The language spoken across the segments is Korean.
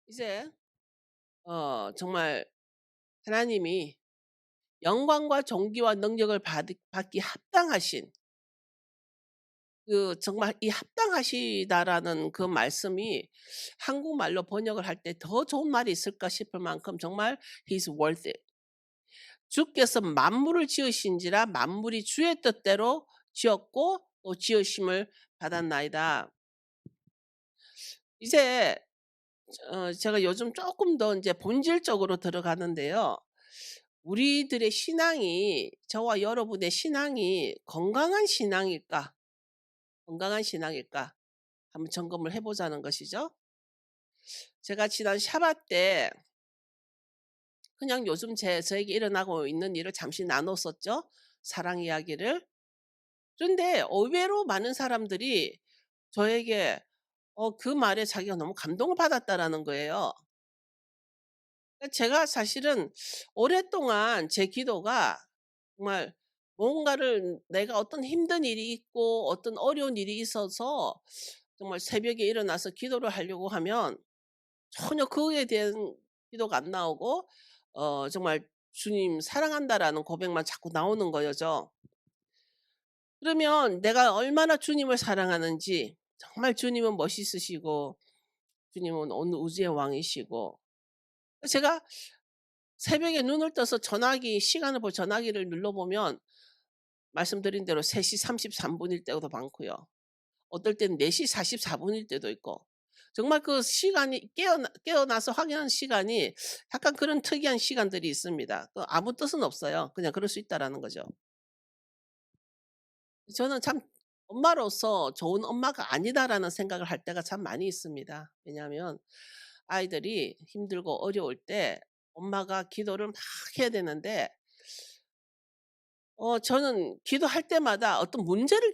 이제 정말 하나님이 영광과 존귀와 능력을 받기 합당하신 정말 이 합당하시다라는 그 말씀이 한국말로 번역을 할 때 더 좋은 말이 있을까 싶을 만큼 정말 He's worth it. 주께서 만물을 지으신지라 만물이 주의 뜻대로 지었고 또 지으심을 받았나이다. 이제 제가 요즘 조금 더 이제 본질적으로 들어가는데요. 우리들의 신앙이 저와 여러분의 신앙이 건강한 신앙일까? 건강한 신앙일까? 한번 점검을 해 보자는 것이죠. 제가 지난 샤bat 때 그냥 요즘 저에게 일어나고 있는 일을 잠시 나눴었죠, 사랑 이야기를. 그런데 의외로 많은 사람들이 저에게 그 말에 자기가 너무 감동을 받았다라는 거예요. 제가 사실은 오랫동안 제 기도가 정말 뭔가를 내가 어떤 힘든 일이 있고 어떤 어려운 일이 있어서 정말 새벽에 일어나서 기도를 하려고 하면 전혀 그에 대한 기도가 안 나오고 정말 '주님 사랑한다.'라는 고백만 자꾸 나오는 거죠. 그러면 내가 얼마나 주님을 사랑하는지, 정말 주님은 멋있으시고 주님은 온 우주의 왕이시고, 제가 새벽에 눈을 떠서 시간을 전화기를 눌러보면 말씀드린 대로 3시 33 분일 때도 많고요. 어떨 때는 4시 44 분일 때도 있고, 정말 그 시간이 깨어나서 확인하는 시간이 약간 그런 특이한 시간들이 있습니다. 아무 뜻은 없어요. 그냥 그럴 수 있다라는 거죠. 저는 참 '엄마로서 좋은 엄마가 아니다.'라는 생각을 할 때가 참 많이 있습니다. 왜냐하면 아이들이 힘들고 어려울 때 엄마가 기도를 막 해야 되는데 저는 기도할 때마다 어떤 문제를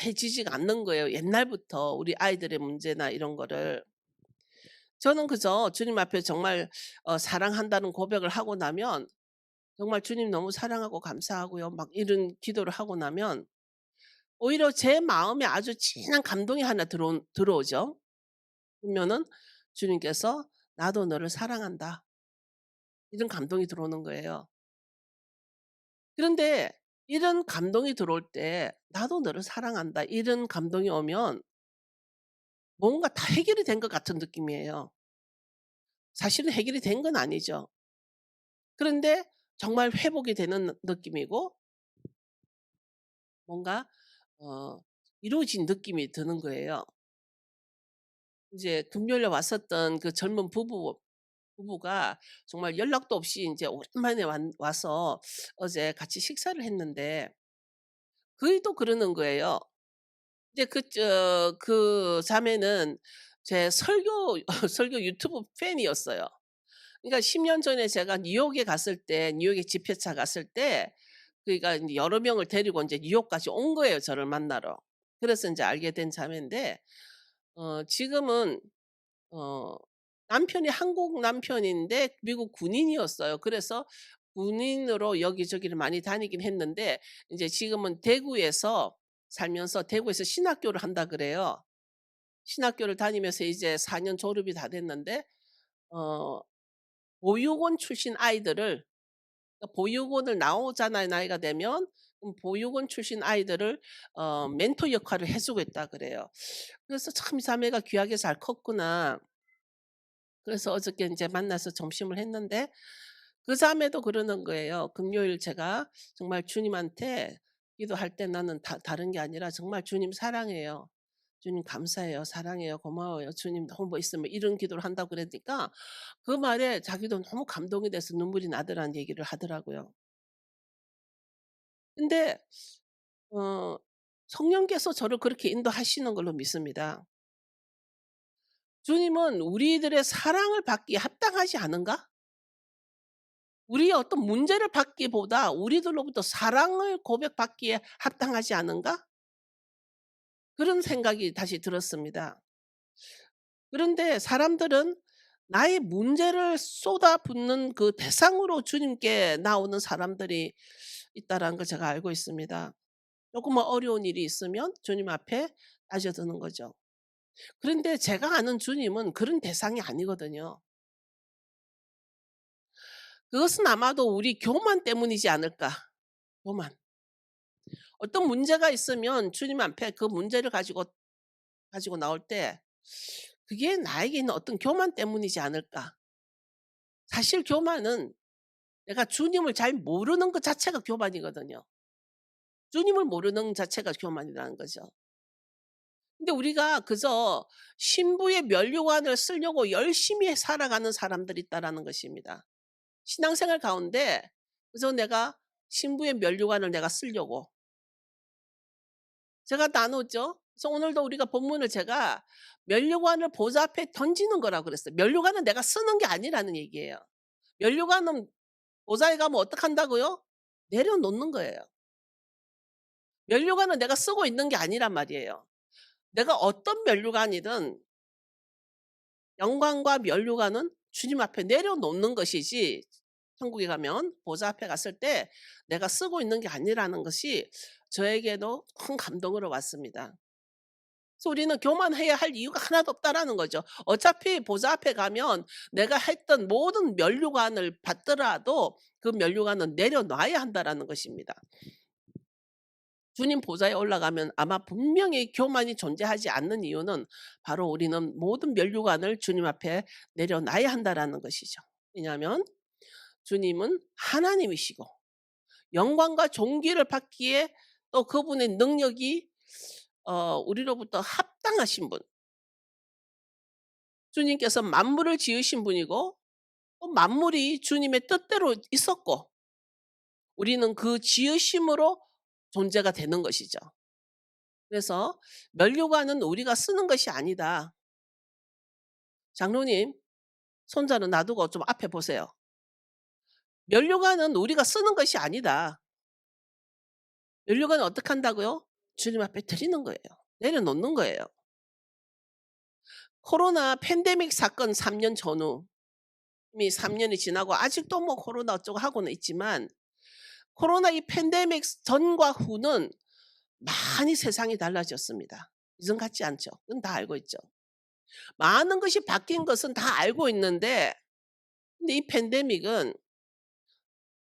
해 지지가 않는 거예요, 옛날부터 우리 아이들의 문제나 이런 거를. 저는 그저 주님 앞에 정말 사랑한다는 고백을 하고 나면 정말 "주님 너무 사랑하고 감사하고요." 막 이런 기도를 하고 나면 오히려 제 마음에 아주 진한 감동이 하나 들어오죠. 그러면은 주님께서 "나도 너를 사랑한다." 이런 감동이 들어오는 거예요. 그런데 이런 감동이 들어올 때 '나도 너를 사랑한다.' 이런 감동이 오면 뭔가 다 해결이 된 것 같은 느낌이에요. 사실은 해결이 된 건 아니죠. 그런데 정말 회복이 되는 느낌이고 뭔가 이루어진 느낌이 드는 거예요. 이제 금요일에 왔었던 그 젊은 부부가 정말 연락도 없이 인제 오랜만에 와서 어제 같이 식사를 했는데 그이 또 그러는 거예요. 이제 그 자매는 제 설교 설교 유튜브 팬이었어요. 그러니까 10년 전에 제가 뉴욕에 갔을 때 뉴욕에 집회차 갔을 때 그러니까 인제 여러 명을 데리고 인제 뉴욕까지 온 거예요, 저를 만나러. 그래서 인제 알게 된 자매인데 지금은 어 남편이 한국 남편인데 미국 군인이었어요. 그래서 군인으로 여기저기를 많이 다니긴 했는데 인제 지금은 대구에서 살면서 대구에서 신학교를 한다 그래요. 신학교를 다니면서 이제 4년 졸업이 다 됐는데 어 보육원 출신 아이들을, 그러니까 보육원을 나오잖아요, 나이가 되면. 그럼 보육원 출신 아이들을 멘토 역할을 해 주고 있다 그래요. 그래서 '참 이 자매가 귀하게 잘 컸구나.' 그래서 어저께 인제 만나서 점심을 했는데 그 자매도 그러는 거예요. 금요일 제가 정말 주님한테 기도할 때 나는 다른 게 아니라 정말 "주님 사랑해요. 주님 감사해요. 사랑해요. 고마워요. 주님 너무 멋있어요." 뭐 이런 기도를 한다고 그러니까 그 말에 자기도 너무 감동이 돼서 눈물이 나더라는 얘기를 하더라고요. 근데 어 성령께서 저를 그렇게 인도하시는 걸로 믿습니다. 주님은 우리들의 사랑을 받기에 합당하지 않은가? 우리의 어떤 문제를 받기보다 우리들로부터 사랑을 고백받기에 합당하지 않은가? 그런 생각이 다시 들었습니다. 그런데 사람들은 나의 문제를 쏟아붓는 그 대상으로 주님께 나오는 사람들이 있다라는 걸 제가 알고 있습니다. 조금만 어려운 일이 있으면 주님 앞에 빠져드는 거죠. 그런데 제가 아는 주님은 그런 대상이 아니거든요. 그것은 아마도 우리 교만 때문이지 않을까. 교만. 어떤 문제가 있으면 주님 앞에 그 문제를 가지고 나올 때 그게 나에게 있는 어떤 교만 때문이지 않을까. 사실 교만은 내가 주님을 잘 모르는 것 자체가 교만이거든요. 주님을 모르는 자체가 교만이라는 거죠. 근데 우리가 그저 신부의 면류관을 쓰려고 열심히 살아가는 사람들이 있다라는 것입니다. 신앙생활 가운데 그저 내가 신부의 면류관을 내가 쓰려고 제가 나누죠. 그래서 오늘도 우리가 본문을 제가 면류관을 보좌 앞에 던지는 거라고 그랬어요. 면류관은 내가 쓰는 게 아니라는 얘기예요. 면류관은 보좌에 가면 어떡한다고요? 내려놓는 거예요. 면류관은 내가 쓰고 있는 게 아니란 말이에요. 내가 어떤 면류관이든 영광과 면류관은 주님 앞에 내려놓는 것이지 천국에 가면 보좌 앞에 갔을 때 내가 쓰고 있는 게 아니라는 것이 저에게도 큰 감동으로 왔습니다. 그래서 우리는 교만해야 할 이유가 하나도 없다라는 거죠. 어차피 보좌 앞에 가면 내가 했던 모든 면류관을 받더라도 그 면류관은 내려놔야 한다라는 것입니다. 주님 보좌에 올라가면 아마 분명히 교만이 존재하지 않는 이유는 바로 우리는 모든 면류관을 주님 앞에 내려놔야 한다라는 것이죠. 왜냐하면 주님은 하나님이시고 영광과 존귀를 받기에 또 그분의 능력이 우리로부터 합당하신 분. 주님께서 만물을 지으신 분이고 또 만물이 주님의 뜻대로 있었고 우리는 그 지으심으로 존재가 되는 것이죠. 그래서 면류관은 우리가 쓰는 것이 아니다. 장로님, 손자는 놔두고 좀 앞에 보세요. 면류관은 우리가 쓰는 것이 아니다. 면류관은 어떻게 한다고요? 주님 앞에 드리는 거예요. 내려놓는 거예요. 코로나 팬데믹 사건 3년 전후 이미 3년이 지나고 아직도 뭐 코로나 어쩌고 하고는 있지만 코로나 이 팬데믹 전과 후는 많이 세상이 달라졌습니다. 이전 같지 않죠. 그건 다 알고 있죠. 많은 것이 바뀐 것은 다 알고 있는데 근데 이 팬데믹은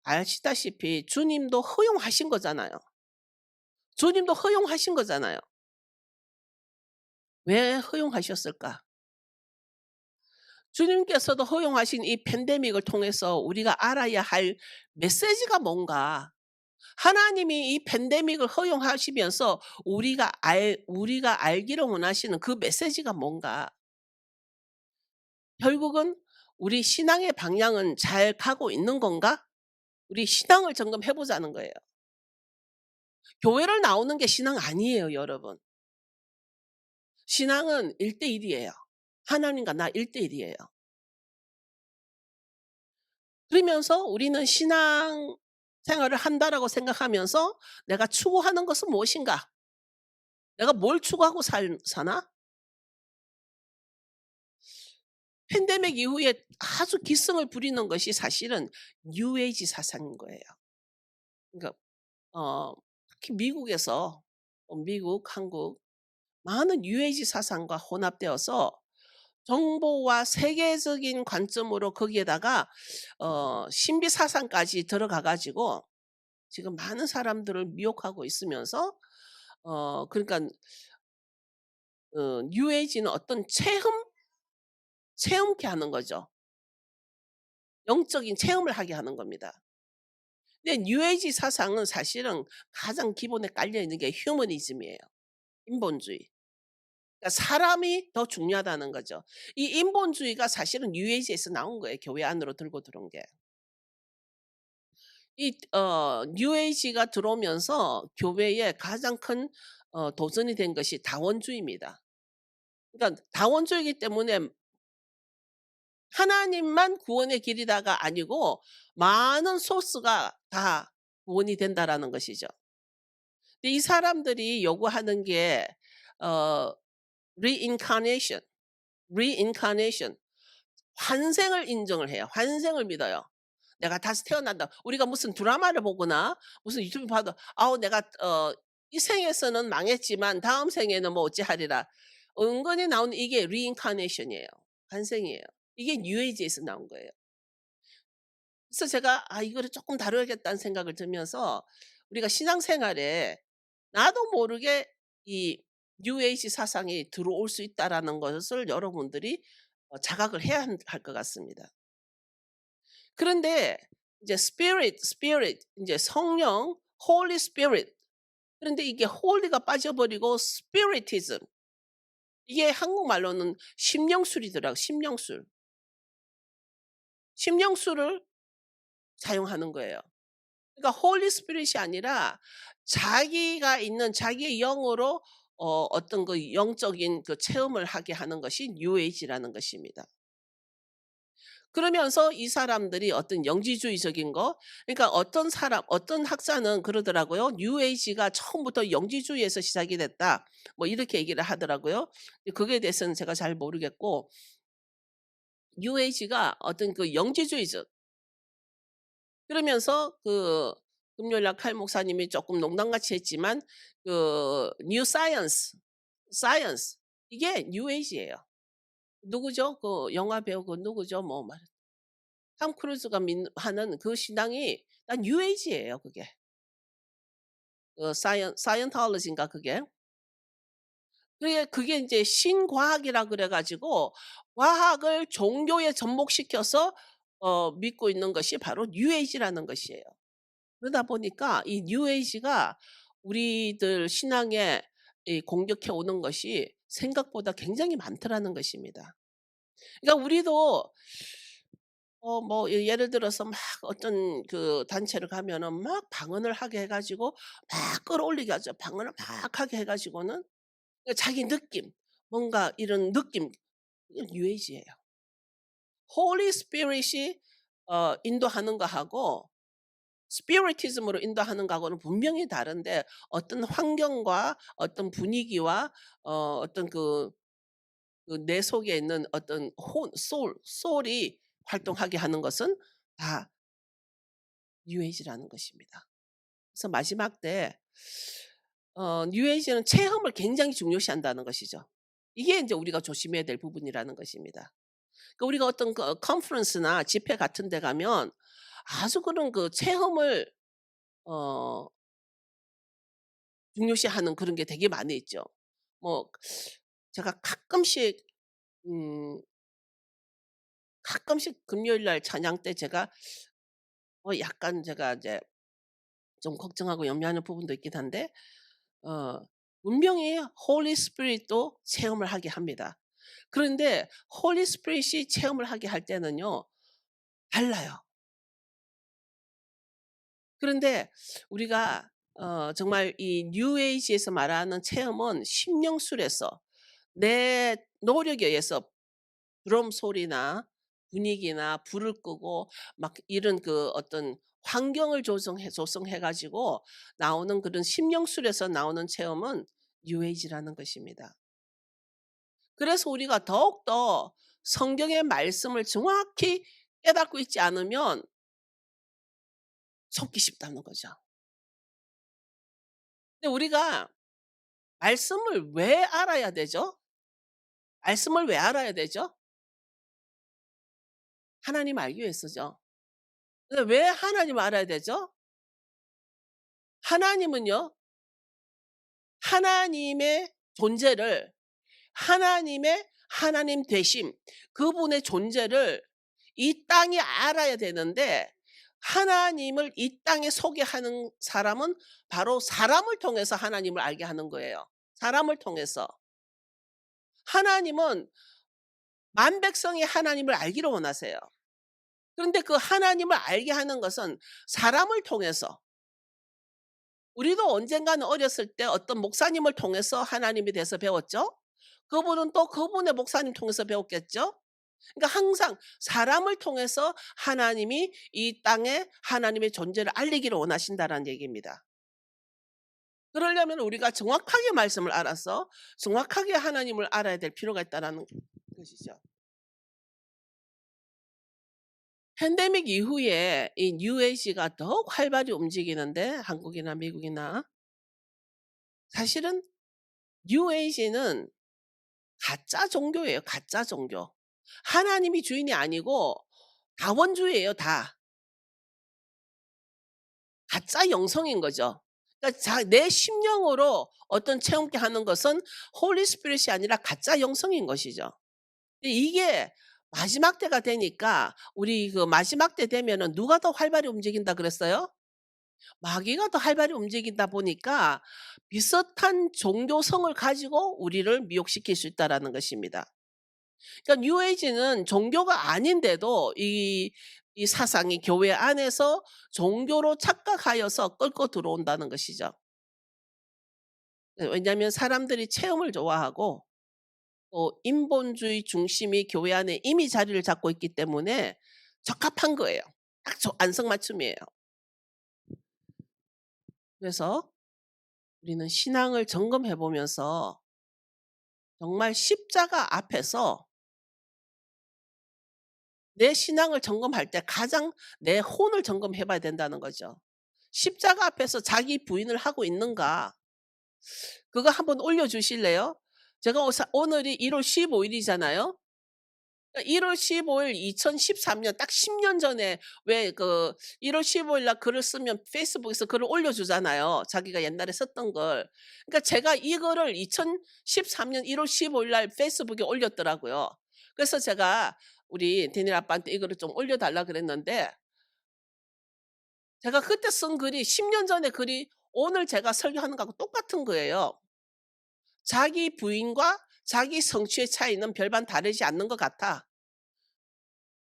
아시다시피 주님도 허용하신 거잖아요. 주님도 허용하신 거잖아요. 왜 허용하셨을까? 주님께서도 허용하신 이 팬데믹을 통해서 우리가 알아야 할 메시지가 뭔가? 하나님이 이 팬데믹을 허용하시면서 우리가 알기를 원하시는 그 메시지가 뭔가? 결국은 '우리 신앙의 방향은 잘 가고 있는 건가?' 우리 신앙을 점검해 보자는 거예요. 교회를 나오는 게 신앙 아니에요, 여러분. 신앙은 1대 1 이에요. 하나님과 나 1대 1 이에요. 그러면서 우리는 신앙 생활을 한다라고 생각하면서 '내가 추구하는 것은 무엇인가? 내가 뭘 추구하고 사나?' 팬데믹 이후에 아주 기승을 부리는 것이 사실은 뉴에이지 사상인 거예요. 그러니까 특히 미국에서 미국, 한국 많은 뉴에이지 사상과 혼합되어서 정보와 세계적인 관점으로 거기에다가 신비 사상까지 들어가 가지고 지금 많은 사람들을 미혹하고 있으면서 그러니까 뉴에이지는 어떤 체험케 하는 거죠. 영적인 체험을 하게 하는 겁니다. 근데 뉴에이지 사상은 사실은 가장 기본에 깔려 있는 게 휴머니즘이에요. 인본주의. 그러니까 사람이 더 중요하다는 거죠. 이 인본주의가 사실은 뉴에이지에서 나온 거예요, 교회 안으로 들고 들어온 게. 이 뉴에이지가 들어오면서 교회에 가장 큰 도전이 된 것이 다원주의입니다. 그러니까 다원주의이기 때문에 하나님만 구원의 길이다가 아니고 많은 소스가 다 구원이 된다라는 것이죠. 근데 이 사람들이 요구하는 게 어 reincarnation, reincarnation 환생을 인정을 해요. 환생을 믿어요. 내가 다시 태어난다. 우리가 무슨 드라마를 보거나 무슨 유튜브 봐도 '아우 내가 이 생에서는 망했지만 다음 생에는 뭐 어찌하리라.' 은근히 나오는 이게 reincarnation이에요. 환생이에요. 이게 뉴에이지에서 나온 거예요. 그래서 제가 '아 이거를 쪼끔 다뤄야겠다.'는 생각을 들면서 우리가 신앙생활에 나도 모르게 이 '뉴에이지 사상이 들어올 수 있다.'라는 것을 여러분들이 자각을 해야 할 것 같습니다. 그런데 이제 spirit 인제 성령 Holy Spirit 그런데 이게 홀리가 빠져버리고 spiritism 이게 한국말로는 심령술이더라고요, 심령술. 심령술을 사용하는 거예요. 그러니까 홀리 스피릿이 아니라 자기가 있는 자기의 영으로 어떤 그 영적인 그 체험을 하게 하는 것이 뉴에이지라는 것입니다. 그러면서 이 사람들이 어떤 영지주의적인 거 그러니까 어떤 사람 어떤 학자는 그러더라고요. "뉴에이지가 처음부터 영지주의에서 시작이 됐다." 뭐 이렇게 얘기를 하더라고요. 그거에 대해서는 제가 잘 모르겠고 뉴에이지가 어떤 그 영지주의적 그러면서 그 금요일 날 칼 목사님이 조금 농담같이 했지만 그 뉴 사이언스 이게 뉴에이지예요. 누구죠? 그 영화 배우 그 누구죠? 뭐 말 톰 크루즈가 하는 그 신앙이 다 뉴에이지예요 그게. 그 사이언톨로지인가 그게. 그게 인제 신과학이라 그래 가지고 과학을 종교에 접목시켜서 믿고 있는 것이 바로 뉴에이지라는 것이에요. 그러다 보니까 이 뉴에이지가 우리들 신앙에 이 공격해 오는 것이 생각보다 굉장히 많더라는 것입니다. 그러니까 우리도 뭐 예를 들어서 막 어떤 그 단체를 가면은 막 방언을 하게 해 가지고 막 끌어올리게 하죠. 방언을 막 하게 해 가지고는 그 자기 느낌 뭔가 이런 느낌 이게 뉴에이지예요. 홀리 스피릿이 인도하는 거하고 스피리티즘으로 인도하는 거하고는 분명히 다른데 어떤 환경과 어떤 분위기와 어떤 그 내 속에 있는 어떤 혼 소울이 활동하게 하는 것은 다 뉴에이지라는 것입니다. 그래서 마지막 때 뉴에이지는 체험을 굉장히 중요시한다는 것이죠. 이게 인제 우리가 조심해야 될 부분이라는 것입니다. 그러니까 우리가 어떤 그 컨퍼런스나 집회 같은 데 가면 아주 그런 그 체험을 어 중요시하는 그런 게 되게 많이 있죠. 뭐 제가 음 가끔씩 금요일 날 찬양 때 제가 약간 제가 이제 좀 걱정하고 염려하는 부분도 있긴 한데 어 분명히 홀리 스피릿도 체험을 하게 합니다. 그런데 홀리 스피릿이 체험을 하게 할 때는요 달라요. 그런데 우리가 정말 이 뉴 에이지에서 말하는 체험은 심령술에서 내 노력에 의해서 드럼 소리나 분위기나 불을 끄고 막 이런 그 어떤 환경을 조성해 가지고 나오는 그런 심령술에서 나오는 체험은 뉴 에이지라는 것입니다. 그래서 우리가 더욱더 성경의 말씀을 정확히 깨닫고 있지 않으면 속기 쉽다는 거죠. 근데 우리가 말씀을 왜 알아야 되죠? 말씀을 왜 알아야 되죠? 하나님 알기 위해서죠. 근데 왜 하나님을 알아야 되죠? 하나님은요. 하나님의 존재를 하나님의 하나님 되심 그분의 존재를 이 땅이 알아야 되는데 하나님을 이 땅에 소개하는 사람은 바로 사람을 통해서 하나님을 알게 하는 거예요. 사람을 통해서. 하나님은 만백성이 하나님을 알기를 원하세요. 그런데 그 하나님을 알게 하는 것은 사람을 통해서 우리도 언젠가는 어렸을 때 어떤 목사님을 통해서 하나님에 대해서 배웠죠. 그분은 또 그분의 목사님 통해서 배웠겠죠. 그러니까 항상 사람을 통해서 하나님이 이 땅에 하나님의 존재를 알리기를 원하신다라는 얘기입니다. 그러려면 우리가 정확하게 말씀을 알아서 정확하게 하나님을 알아야 될 필요가 있다라는 것이죠. 팬데믹 이후에 이 뉴 에이지가 더욱 활발히 움직이는데 한국이나 미국이나 사실은 뉴 에이지는 가짜 종교예요, 가짜 종교. 하나님이 주인이 아니고 다원주의예요, 다. 가짜 영성인 거죠. 그러니까 내 심령으로 어떤 체험케 하는 것은 홀리 스피릿이 아니라 가짜 영성인 것이죠. 근데 이게 마지막 때가 되니까 우리 그 마지막 때 되면은 누가 더 활발히 움직인다 그랬어요? 마귀가 더 활발히 움직이다 보니까 비슷한 종교성을 가지고 우리를 미혹시킬 수 있다라는 것입니다. 그러니까 뉴에이지는 종교가 아닌데도 이 사상이 교회 안에서 종교로 착각하여서 끌고 들어온다는 것이죠. 네, 왜냐하면 사람들이 체험을 좋아하고 또 인본주의 중심이 교회 안에 이미 자리를 잡고 있기 때문에 적합한 거예요. 딱 안성맞춤이에요. 그래서 우리는 신앙을 점검해 보면서 정말 십자가 앞에서 내 신앙을 점검할 때 가장 내 혼을 점검해 봐야 된다는 거죠. 십자가 앞에서 자기 부인을 하고 있는가? 그거 한번 올려 주실래요? 제가 오늘이 1월 15 일이잖아요. 그러니까 1월 15일 2013년 딱 10년 전에 왜 1월 15일날 글을 쓰면 페이스북에서 글을 올려 주잖아요, 자기가 옛날에 썼던 걸. 그러니까 제가 이거를 2013년 1월 15일날 페이스북에 올렸더라고요. 그래서 제가 우리 데니엘 아빠한테 이거를 좀 올려 달라 그랬는데 제가 그때 쓴 글이 10년 전의 글이 오늘 제가 설교하는 거하고 똑같은 거예요. 자기 부인과 자기 성취의 차이는 별반 다르지 않는 것 같아.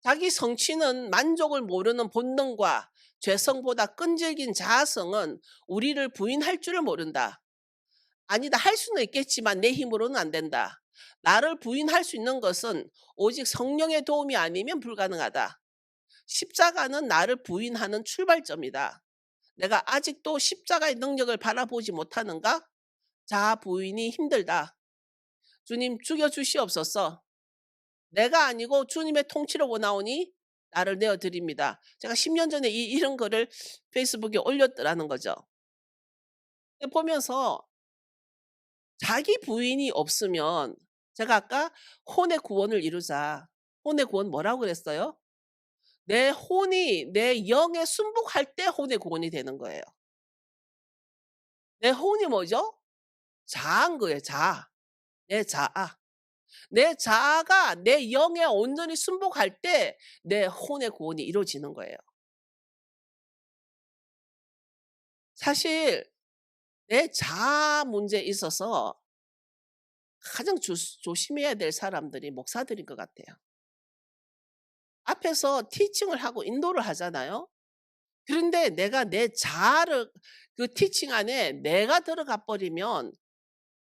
자기 성취는 만족을 모르는 본능과 죄성보다 끈질긴 자아성은 우리를 부인할 줄을 모른다. 아니다, 할 수는 있겠지만 내 힘으로는 안 된다. 나를 부인할 수 있는 것은 오직 성령의 도움이 아니면 불가능하다. 십자가는 나를 부인하는 출발점이다. 내가 아직도 십자가의 능력을 바라보지 못하는가? 자아 부인이 힘들다. 주님 죽여 주시옵소서. 내가 아니고 주님의 통치로 원하오니 나를 내어 드립니다. 제가 10년 전에 이런 거를 페이스북에 올렸더라는 거죠. 보면서 자기 부인이 없으면 제가 아까 혼의 구원을 이루자. 혼의 구원 뭐라고 그랬어요? 내 혼이 내 영에 순복할 때 혼의 구원이 되는 거예요. 내 혼이 뭐죠? 자아인 거예요, 자아. 내 자아. 내 자아가 내 영에 온전히 순복할 때 내 혼의 구원이 이루어지는 거예요. 사실 내 자아 문제에 있어서 가장 조심해야 될 사람들이 목사들인 것 같아요. 앞에서 티칭을 하고 인도를 하잖아요. 그런데 내가 내 자아를 그 티칭 안에 내가 들어가 버리면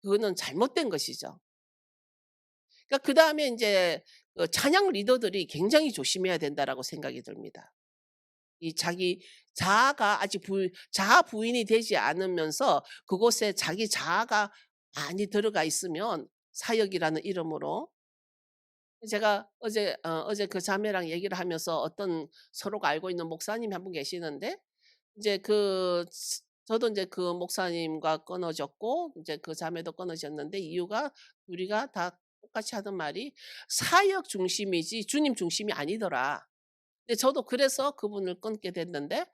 그거는 잘못된 것이죠. 그러니까 그다음에 인제 찬양 리더들이 굉장히 조심해야 된다라고 생각이 듭니다. 이 자기 자아가 아직 자아 부인이 되지 않으면서 그곳에 자기 자아가 많이 들어가 있으면 사역이라는 이름으로 제가 어제 그 자매랑 얘기를 하면서 어떤 서로가 알고 있는 목사님이 한 분 계시는데 이제 저도 인제 그 목사님과 끊어졌고 인제 그 자매도 끊어졌는데 이유가 우리가 다 똑같이 하던 말이 "사역 중심이지 주님 중심이 아니더라." 근데 저도 그래서 그분을 끊게 됐는데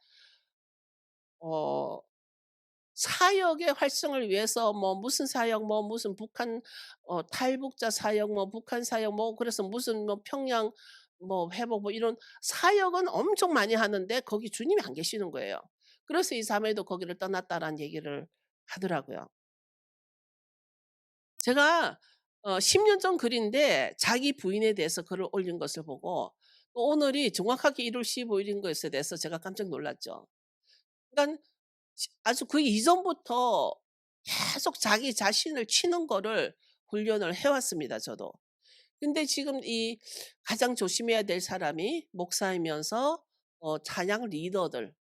어 사역의 활성을 위해서 뭐 무슨 사역 뭐 무슨 북한 탈북자 사역 뭐 북한 사역 뭐 그래서 무슨 뭐 평양 뭐 회복 뭐 이런 사역은 엄청 많이 하는데 거기 주님이 안 계시는 거예요. 그래서 이 자매도 거기를 떠났다라는 얘기를 하더라고요. 제가 10년 전 글인데 자기 부인에 대해서 글을 올린 것을 보고 또 오늘이 정확하게 1월 15 일인 것에 대해서 제가 깜짝 놀랐죠. 그러니까 아주 그 이전부터 계속 자기 자신을 치는 거를 훈련을 해 왔습니다 저도. 근데 지금 이 가장 조심해야 될 사람이 목사이면서 찬양 리더들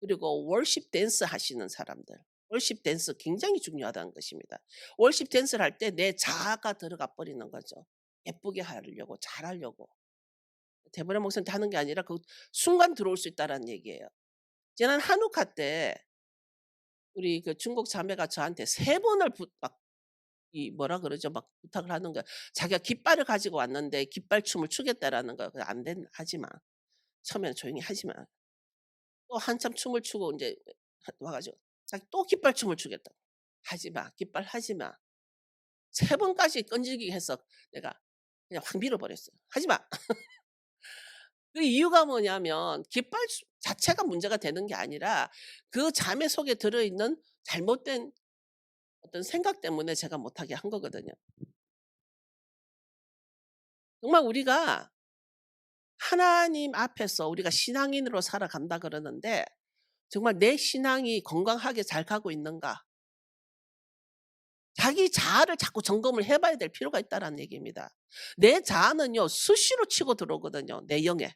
그리고 월십 댄스 하시는 사람들. 월십 댄스 굉장히 중요하다는 것입니다. 월십 댄스를 할 때 내 자아가 들어가 버리는 거죠. 예쁘게 하려고 잘하려고. 데보라 목사한테 하는 게 아니라 그 순간 들어올 수 있다라는 얘기예요. 지난 한우카 때 우리 그 중국 자매가 저한테 세 번을 이 뭐라 그러죠? 막 부탁을 하는 거야. 자기가 깃발을 가지고 왔는데 "깃발춤을 추겠다."라는 거야. 그래 "안 된 하지 마. 처음에는 조용히 하지 마." 또 한참 춤을 추고 인제 와 가지고 자기 또 깃발춤을 추겠다고. "하지 마. 깃발 하지 마." 3 번까지 끈질기게 해서 내가 그냥 확 밀어 버렸어요. "하지 마." 그 이유가 뭐냐면 깃발 자체가 문제가 되는 게 아니라 그 자매 속에 들어 있는 잘못된 어떤 생각 때문에 제가 못하게 한 거거든요. 정말 우리가 하나님 앞에서 우리가 신앙인으로 살아간다 그러는데 정말 내 신앙이 건강하게 잘 가고 있는가? 자기 자아를 자꾸 점검을 해 봐야 될 필요가 있다라는 얘기입니다. 내 자아는요 수시로 치고 들어오거든요, 내 영에.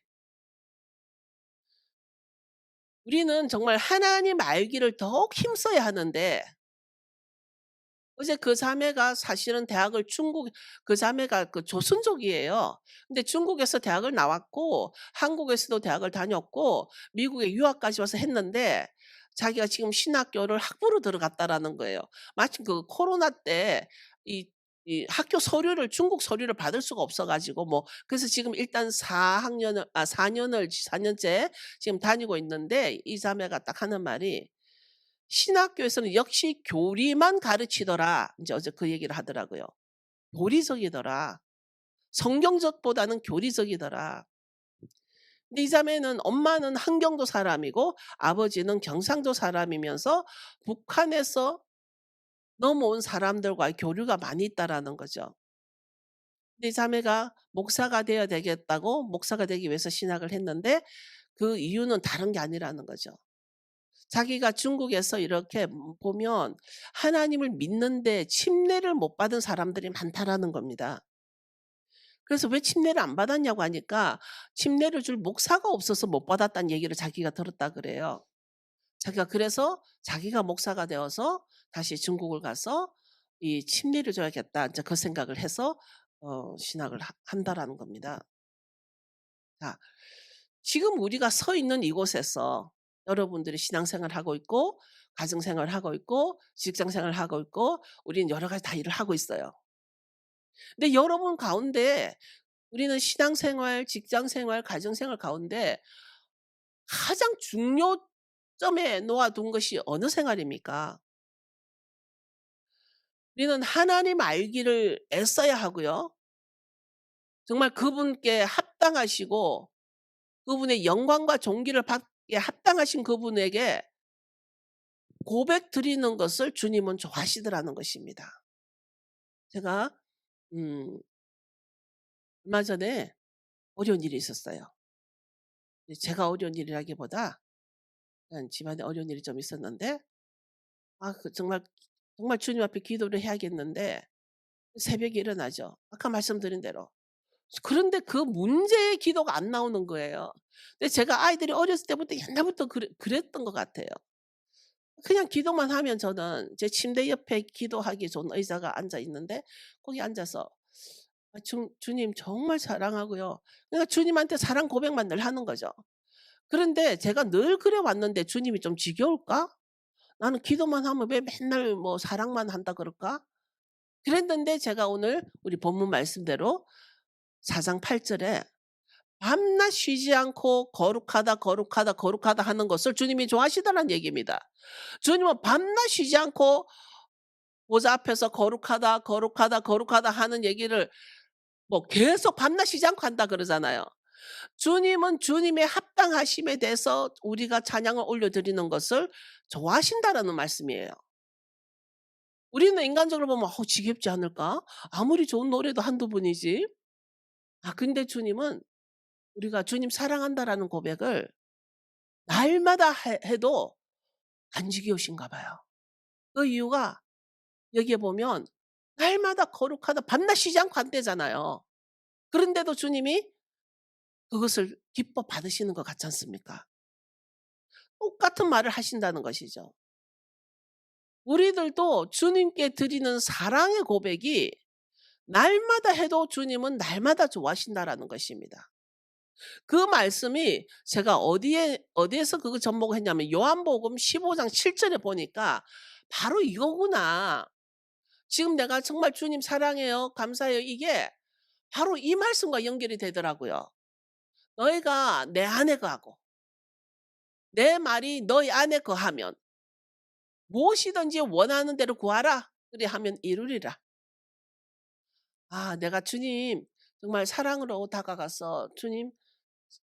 우리는 정말 하나님 알기를 더욱 힘써야 하는데 어제 그 자매가 사실은 대학을 중국 그 자매가 그 조선족이에요. 근데 중국에서 대학을 나왔고 한국에서도 대학을 다녔고 미국에 유학까지 와서 했는데 자기가 지금 신학교를 학부로 들어갔다라는 거예요. 마침 그 코로나 때 이 학교 서류를 중국 서류를 받을 수가 없어 가지고 뭐 그래서 지금 일단 4 학년을 4 년을 4 년째 지금 다니고 있는데 이 자매가 딱 하는 말이 신학교에서는 역시 교리만 가르치더라. 인제 어제 그 얘기를 하더라고요. 교리적이더라. 성경적보다는 교리적이더라. 근데 이 자매는 엄마는 함경도 사람이고 아버지는 경상도 사람이면서 북한에서 넘어온 사람들과의 교류가 많이 있다라는 거죠. 근데 이 자매가 목사가 되어야 되겠다고 목사가 되기 위해서 신학을 했는데 그 이유는 다른 게 아니라는 거죠. 자기가 중국에서 이렇게 보면 하나님을 믿는데 침례를 못 받은 사람들이 많다라는 겁니다. 그래서 왜 침례를 안 받았냐고 하니까 침례를 줄 목사가 없어서 못 받았다는 얘기를 자기가 들었다 그래요. 자기가 그래서 자기가 목사가 되어서 다시 중국을 가서 이 '침례를 줘야겠다.' 인제 그 생각을 해서 신학을 한다라는 겁니다. 자, 지금 우리가 서 있는 이곳에서 여러분들이 신앙생활을 하고 있고 가정생활을 하고 있고 직장생활을 하고 있고 우리는 여러 가지 다 일을 하고 있어요. 근데 여러분 가운데 우리는 신앙생활, 직장생활, 가정생활 가운데 가장 중요점에 놓아 둔 것이 어느 생활입니까? 우리는 하나님 알기를 애써야 하고요. 정말 그분께 합당하시고 그분의 영광과 존귀를 받기에 합당하신 그분에게 고백 드리는 것을 주님은 좋아하시더라는 것입니다. 제가 음 얼마 전에 어려운 일이 있었어요. 근데 제가 어려운 일이라기보다 그냥 집안에 어려운 일이 좀 있었는데 정말 정말 주님 앞에 기도를 해야겠는데 새벽에 일어나죠. 아까 말씀드린 대로. 그런데 그 문제의 기도가 안 나오는 거예요. 근데 제가 아이들이 어렸을 때부터 옛날부터 그랬던 것 같아요. 그냥 기도만 하면 저는 제 침대 옆에 기도하기 좋은 의자가 앉아 있는데 거기 앉아서 주님 정말 사랑하고요. 그러니까 주님한테 사랑 고백만 늘 하는 거죠. 그런데 제가 늘 그래 왔는데 '주님이 좀 지겨울까? 나는 기도만 하면 왜 맨날 뭐 사랑만 한다 그럴까?' 그랬는데 제가 오늘 우리 본문 말씀대로 4장 8 절에 밤낮 쉬지 않고 거룩하다, 거룩하다, 거룩하다 하는 것을 주님이 좋아하시다는 얘기입니다. 주님은 밤낮 쉬지 않고 보좌 앞에서 거룩하다, 거룩하다, 거룩하다 하는 얘기를 뭐 계속 밤낮 쉬지 않고 한다 그러잖아요. 주님은 주님의 합당하심에 대해서 우리가 찬양을 올려드리는 것을 좋아하신다라는 말씀이에요. 우리는 인간적으로 보면 '지겹지 않을까? 아무리 좋은 노래도 한두 번이지.' 근데 주님은 우리가 주님 사랑한다라는 고백을 날마다 해도 안 지겨우신가 봐요. 그 이유가 여기에 보면 날마다 거룩하다 밤낮 쉬지 않고 한대잖아요. 그런데도 주님이 그것을 기뻐 받으시는 것 같지 않습니까? 똑같은 말을 하신다는 것이죠. 우리들도 주님께 드리는 사랑의 고백이 날마다 해도 주님은 날마다 좋아하신다라는 것입니다. 그 말씀이 제가 어디에서 그거 접목을 했냐면 요한복음 15장 7 절에 보니까 '바로 이거구나. 지금 내가 정말 "주님 사랑해요. 감사해요." 이게 바로 이 말씀과 연결이 되더라고요. "너희가 내 안에 거하고 내 말이 너희 안에 거하면 무엇이든지 원하는 대로 구하라. 그리하면 이루리라." 아 내가 주님 정말 사랑으로 다가가서 "주님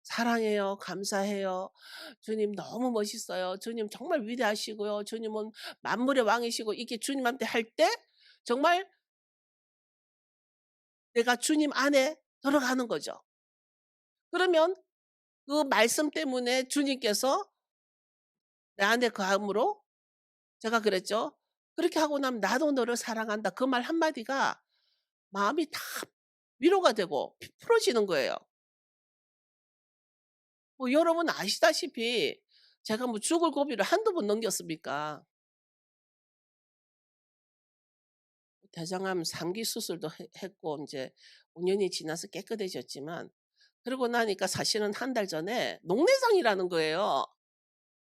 사랑해요. 감사해요. 주님 너무 멋있어요. 주님 정말 위대하시고요. 주님은 만물의 왕이시고." 이렇게 주님한테 할 때 정말 내가 주님 안에 들어가는 거죠. 그러면 그 말씀 때문에 주님께서 내 안에 거함으로 제가 그랬죠. 그렇게 하고 나면 "나도 너를 사랑한다." 그 말 한마디가 마음이 다 위로가 되고 풀어지는 거예요. 뭐 여러분 아시다시피 제가 뭐 죽을 고비를 한두 번 넘겼습니까? 대장암 3기 수술도 했고 이제5 년이 지나서 깨끗해졌지만 그러고 나니까 사실은 한 달 전에 녹내장이라는 거예요.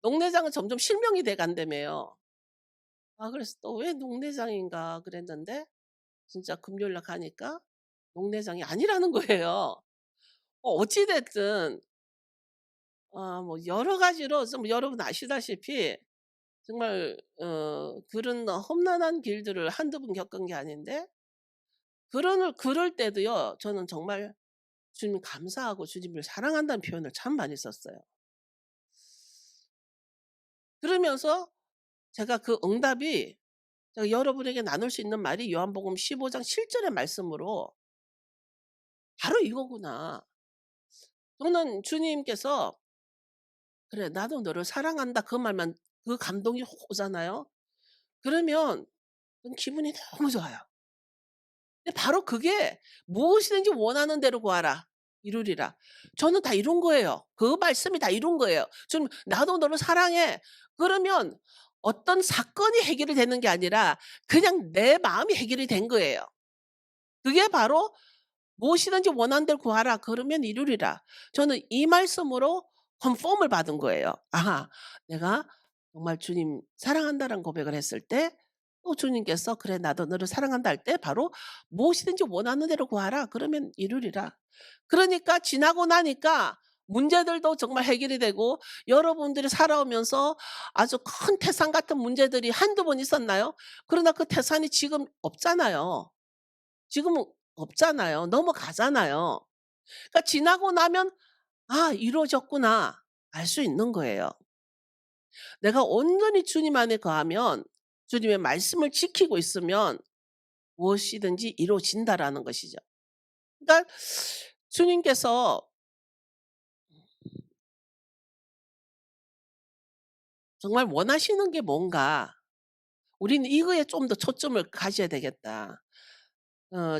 녹내장은 점점 실명이 돼 간다며요. 아 그래서 또 '왜 녹내장인가.' 그랬는데 진짜 금요일 날 가니까 녹내장이 아니라는 거예요. 어찌 됐든 뭐 여러 가지로 좀 여러분 아시다시피 정말 그런 험난한 길들을 한두 번 겪은 게 아닌데 그럴 때도요 저는 정말 주님 감사하고 주님을 사랑한다는 표현을 참 많이 썼어요. 그러면서 제가 그 응답이 제가 여러분에게 나눌 수 있는 말이 요한복음 15장 7 절의 말씀으로 '바로 이거구나.' 저는 주님께서 "그래 나도 너를 사랑한다." 그 말만 그 감동이 오잖아요. 그러면 기분이 너무 좋아요. 근데 바로 그게 "무엇이든지 원하는 대로 구하라. 이루리라." 저는 다 이룬 거예요. 그 말씀이 다 이룬 거예요. 좀 "나도 너를 사랑해." 그러면 어떤 사건이 해결이 되는 게 아니라 그냥 내 마음이 해결이 된 거예요. 그게 바로 "무엇이든지 원하는 대로 구하라. 그러면 이루리라." 저는 이 말씀으로 컨펌을 받은 거예요. 아 내가 정말 주님 사랑한다는 고백을 했을 때 또 주님께서 "그래 나도 너를 사랑한다." 할 때 바로 "무엇이든지 원하는 대로 구하라. 그러면 이루리라." 그러니까 지나고 나니까 문제들도 정말 해결이 되고 여러분들이 살아오면서 아주 큰 태산 같은 문제들이 한두 번 있었나요? 그러나 그 태산이 지금 없잖아요. 지금은 없잖아요. 넘어가잖아요. 그러니까 지나고 나면 '아 이루어졌구나.' 알 수 있는 거예요. 내가 온전히 주님 안에 거하면 주님의 말씀을 지키고 있으면 무엇이든지 이루어진다라는 것이죠. 그러니까 주님께서 정말 원하시는 게 뭔가 '우리는 이거에 좀 더 초점을 가져야 되겠다.'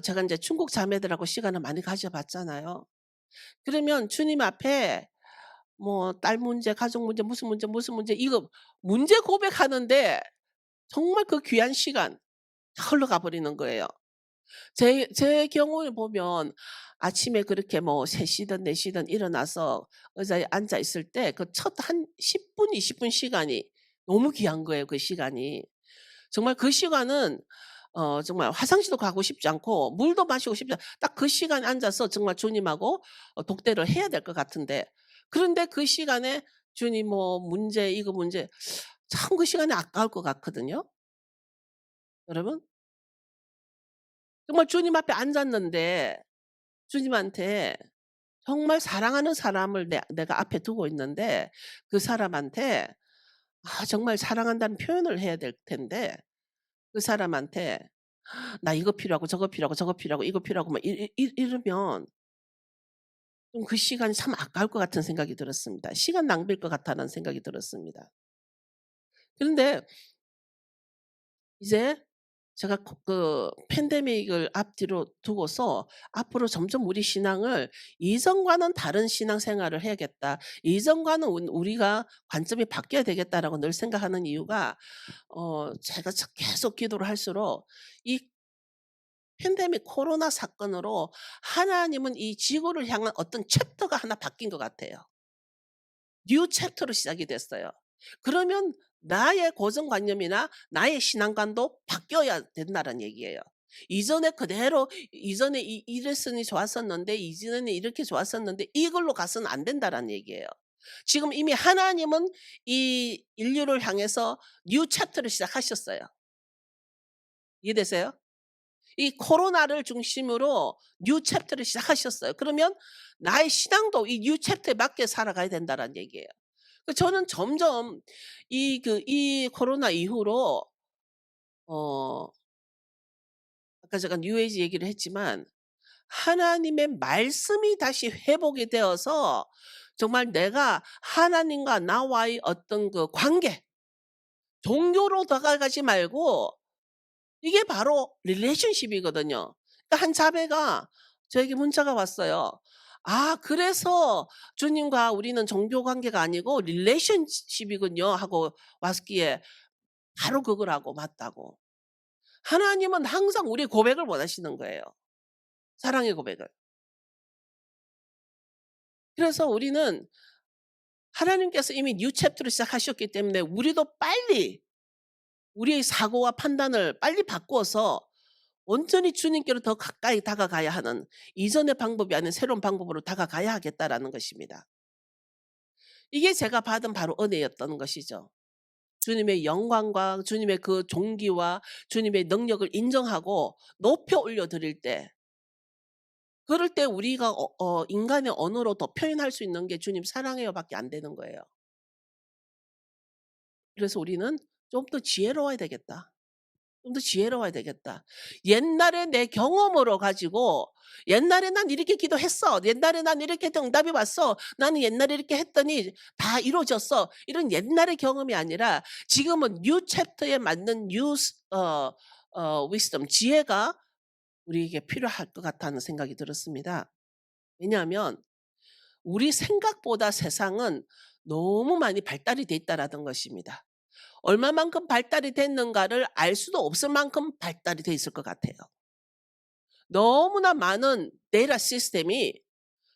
제가 인제 중국 자매들하고 시간을 많이 가져 봤잖아요. 그러면 주님 앞에 뭐 딸 문제, 가족 문제, 무슨 문제, 무슨 문제 이거 문제 고백하는데 정말 그 귀한 시간 다 흘러가 버리는 거예요. 제 경우를 보면 아침에 그렇게 뭐 3 시든 4 시든 일어나서 의자에 앉아 있을 때 그 첫 한 10 분, 20분 시간이 너무 귀한 거예요, 그 시간이. 정말 그 시간은 정말 화장실도 가고 싶지 않고 물도 마시고 싶지 딱 그 시간에 앉아서 정말 주님하고 독대를 해야 될 것 같은데 그런데 그 시간에 주님 뭐 문제 이거 문제 참 그 시간이 아까울 것 같거든요. 여러분 정말 주님 앞에 앉았는데 주님한테 정말 사랑하는 사람을 내가 앞에 두고 있는데 그 사람한테 정말 사랑한다는 표현을 해야 될 텐데 그 사람한테 "나 이거 필요하고 저거 필요하고 저거 필요하고 이거 필요하고." 막 이러면 좀 그 시간이 참 아까울 것 같은 생각이 들었습니다. 시간 낭비일 것 같다는 생각이 들었습니다. 그런데 이제 제가 그 팬데믹을 앞뒤로 두고서 '앞으로 점점 우리 신앙을 이전과는 다른 신앙생활을 해야겠다. 이전과는 우리가 관점이 바뀌어야 되겠다.'라고 늘 생각하는 이유가 제가 계속 기도를 할수록 이 팬데믹 코로나 사건으로 하나님은 이 지구를 향한 어떤 챕터가 하나 바뀐 것 같아요. 뉴 챕터로 시작이 됐어요. 그러면 나의 고정관념이나 나의 신앙관도 바뀌어야 된다는 얘기예요. 이전에 그대로 이전에 이랬으니 좋았었는데 이전에 이렇게 좋았었는데 이걸로 가서는 안 된다라는 얘기예요. 지금 이미 하나님은 이 인류를 향해서 뉴 챕터를 시작하셨어요. 이해되세요? 이 코로나를 중심으로 뉴 챕터를 시작하셨어요. 그러면 나의 신앙도 이 뉴 챕터에 맞게 살아가야 된다는 얘기예요. 저는 점점 이 코로나 이후로 어 아까 제가 뉴 에이지 얘기를 했지만 하나님의 말씀이 다시 회복이 되어서 정말 내가 하나님과 나와의 어떤 그 관계, 종교로 다가가지 말고 이게 바로 릴레이션십이거든요. 그러니까 한 자매가 저에게 문자가 왔어요. "아 그래서 주님과 우리는 종교 관계가 아니고 릴레이션십이군요." 하고 왔기에 바로 그거라고 맞다고. 하나님은 항상 우리의 고백을 원하시는 거예요, 사랑의 고백을. 그래서 우리는 하나님께서 이미 뉴 챕터를 시작하셨기 때문에 우리도 빨리 우리의 사고와 판단을 빨리 바꾸어서 온전히 주님께로 더 가까이 다가가야 하는 이전의 방법이 아닌 새로운 방법으로 다가가야 하겠다라는 것입니다. 이게 제가 받은 바로 은혜였던 것이죠. 주님의 영광과 주님의 그 존귀와 주님의 능력을 인정하고 높여 올려 드릴 때 그럴 때 우리가 인간의 언어로 더 표현할 수 있는 게 "주님 사랑해요." 밖에 안 되는 거예요. 그래서 우리는 '좀 더 지혜로워야 되겠다. 좀 더 지혜로워야 되겠다.' 옛날에 내 경험으로 가지고 '옛날에 난 이렇게 기도했어. 옛날에 난 이렇게 해도 응답이 왔어. 나는 옛날에 이렇게 했더니 다 이루어졌어.' 이런 옛날의 경험이 아니라 지금은 뉴 챕터에 맞는 뉴 위스덤 지혜가 우리에게 필요할 것 같다는 생각이 들었습니다. 왜냐하면 우리 생각보다 세상은 너무 많이 발달이 돼 있다라는 것입니다. 얼마만큼 발달이 됐는가를 알 수도 없을 만큼 발달이 돼 있을 것 같아요. 너무나 많은 데이터 시스템이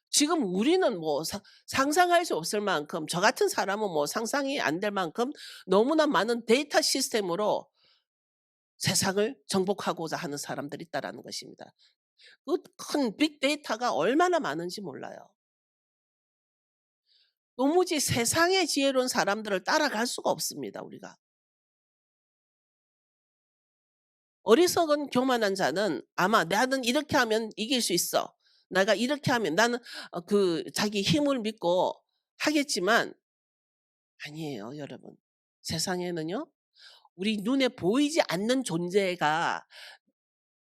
지금 우리는 뭐 상상할 수 없을 만큼 저 같은 사람은 뭐 상상이 안 될 만큼 너무나 많은 데이터 시스템으로 세상을 정복하고자 하는 사람들이 있다라는 것입니다. 그 큰 빅데이터가 얼마나 많은지 몰라요. 도무지 세상의 지혜로운 사람들을 따라갈 수가 없습니다, 우리가. 어리석은 교만한 자는 아마 '나는 이렇게 하면 이길 수 있어. 내가 이렇게 하면' 나는 자기 힘을 믿고 하겠지만 아니에요, 여러분. 세상에는요. 우리 눈에 보이지 않는 존재가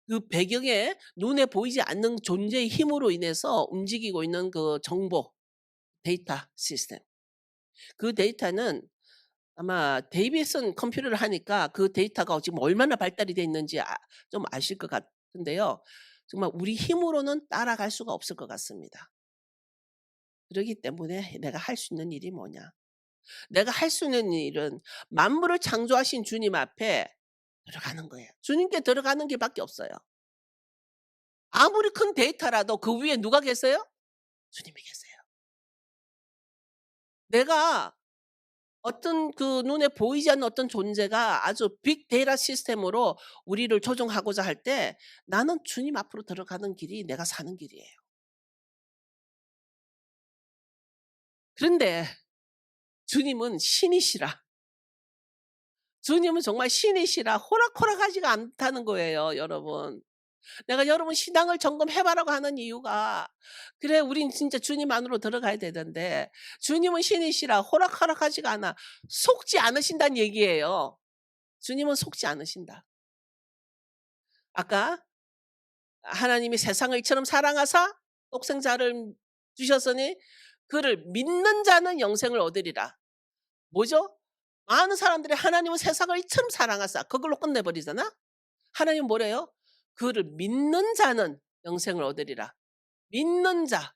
그 배경에 눈에 보이지 않는 존재의 힘으로 인해서 움직이고 있는 그 정보, 데이터 시스템. 그 데이터는 아마 데이비슨 컴퓨터를 하니까 그 데이터가 지금 얼마나 발달이 돼 있는지 좀 아실 것 같은데요. 정말 우리 힘으로는 따라갈 수가 없을 것 같습니다. 그러기 때문에 내가 할 수 있는 일이 뭐냐? 내가 할 수 있는 일은 만물을 창조하신 주님 앞에 들어가는 거예요. 주님께 들어가는 길밖에 없어요. 아무리 큰 데이터라도 그 위에 누가 계세요? 주님이 계세요. 내가 어떤 그 눈에 보이지 않는 어떤 존재가 아주 빅데이터 시스템으로 우리를 조종하고자 할 때 나는 주님 앞으로 들어가는 길이 내가 사는 길이에요. 그런데 주님은 신이시라. 주님은 정말 신이시라 호락호락하지가 않다는 거예요, 여러분. 내가 여러분 신앙을 점검해 봐라고 하는 이유가 그래 우린 진짜 주님 안으로 들어가야 되는데 주님은 신이시라 호락호락하지가 않아. 속지 않으신다는 얘기예요. 주님은 속지 않으신다. 아까 하나님이 세상을 이처럼 사랑하사 독생자를 주셨으니 그를 믿는 자는 영생을 얻으리라. 뭐죠? 많은 사람들이 하나님은 세상을 이처럼 사랑하사 그걸로 끝내버리잖아. 하나님은 뭐래요? 그를 믿는 자는 영생을 얻으리라. 믿는 자.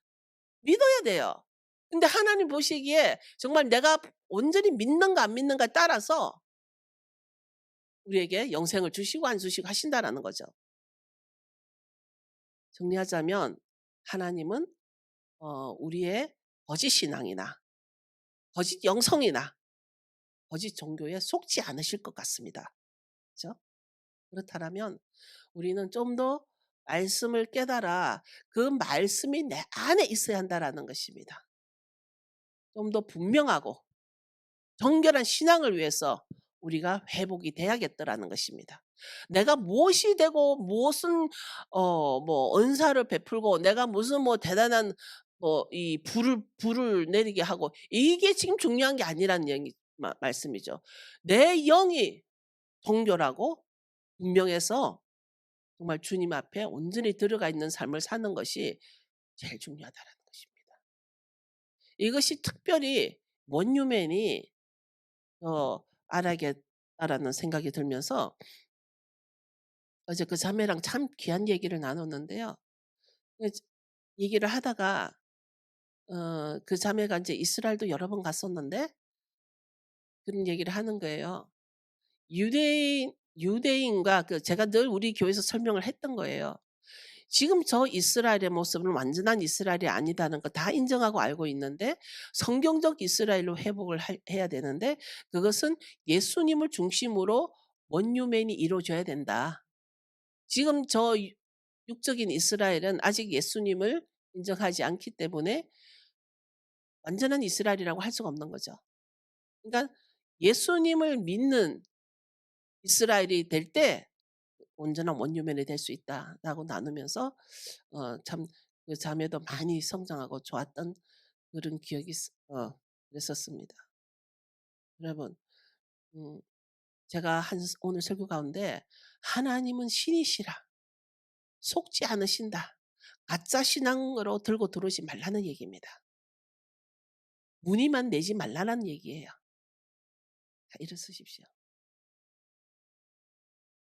믿어야 돼요. 근데 하나님 보시기에 정말 내가 온전히 믿는가 안 믿는가에 따라서 우리에게 영생을 주시고 안 주시고 하신다라는 거죠. 정리하자면 하나님은 우리의 거짓 신앙이나 거짓 영성이나 거짓 종교에 속지 않으실 것 같습니다. 그죠? 그렇다면 우리는 좀 더 말씀을 깨달아 그 말씀이 내 안에 있어야 한다라는 것입니다. 좀 더 분명하고 정결한 신앙을 위해서 우리가 회복이 돼야겠다라는 것입니다. 내가 무엇이 되고 무엇은 뭐 은사를 베풀고 내가 무슨 뭐 대단한 뭐 이 불을 내리게 하고 이게 지금 중요한 게 아니라는 얘기 말씀이죠. 내 영이 정결하고 분명해서 정말 주님 앞에 온전히 들어가 있는 삶을 사는 것이 제일 중요하다라는 것입니다. 이것이 특별히 원유맨이 알아야겠다라는 생각이 들면서 어제 그 자매랑 참 귀한 얘기를 나눴는데요. 그 얘기를 하다가 그 자매가 인제 이스라엘도 여러 번 갔었는데 그런 얘기를 하는 거예요. 유대인과 그 제가 늘 우리 교회에서 설명을 했던 거예요. 지금 저 이스라엘의 모습은 완전한 이스라엘이 아니다는 거 다 인정하고 알고 있는데 성경적 이스라엘로 회복을 해야 되는데 그것은 예수님을 중심으로 원유맨이 이루어져야 된다. 지금 저 육적인 이스라엘은 아직 예수님을 인정하지 않기 때문에 완전한 이스라엘이라고 할 수가 없는 거죠. 그러니까 예수님을 믿는 이스라엘이 될 때 온전한 원유맨이 될 수 있다라고 나누면서 참 그 자매도 많이 성장하고 좋았던 그런 기억이 그랬었습니다. 여러분 음 제가 한 오늘 설교 가운데 "하나님은 신이시라. 속지 않으신다." 가짜 신앙으로 들고 들어오지 말라는 얘기입니다. 문의만 내지 말라는 얘기예요. 자 일어서십시오.